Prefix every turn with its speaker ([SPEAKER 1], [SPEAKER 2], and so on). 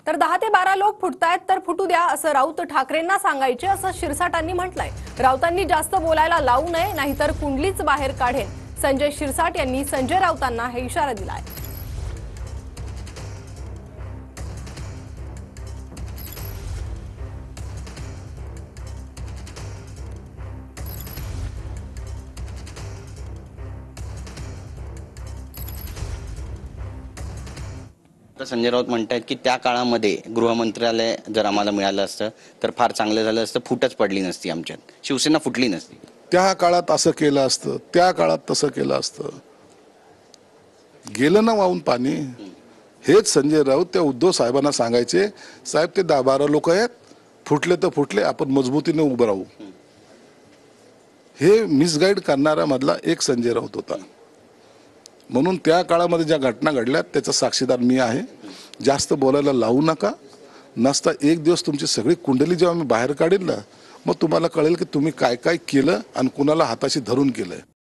[SPEAKER 1] तर 10 ते 12 लोक फुटतायत तर फुटू द्या असं राऊत ठाकरेंना सांगायचे असं शिरसाटांनी म्हटलंय। राऊतांनी जास्त बोलायला लावू नये नाहीतर कुंडलीच बाहेर काढेन। संजय शिरसाट यांनी संजय राऊतांना हे इशारा दिलाय।
[SPEAKER 2] तर संजय राऊत म्हणतात की त्या काळामध्ये गृहमंत्रालय जर आम्हाला मिळालं असतं तर फार चांगलं झालं असतं, फुटच पडली नसती, आमच्यात शिवसेना फुटली नसती।
[SPEAKER 3] त्या काळात असं केलं असतं, त्या काळात तसं केलं असतं, गेलं ना वाहून पाणी। हेच संजय राऊत त्या उद्धव साहेबांना सांगायचे, साहेब ते 10-12 लोक आहेत, फुटले तर फुटले, आपण मजबूतीने उभं राहू। हे मिसगाईड करणारा मधला एक संजय राऊत होता। म्हणून त्या काळामध्ये ज्या घटना घडल्या त्याचा साक्षीदार मी आहे। जास्त बोलायला लावू नका, नसता एक दिवस तुमची सगळी कुंडली जेव्हा मी बाहेर काढील ना, मग तुम्हाला कळेल की तुम्ही काय काय केलं आणि कुणाला हाताशी धरून केलंय।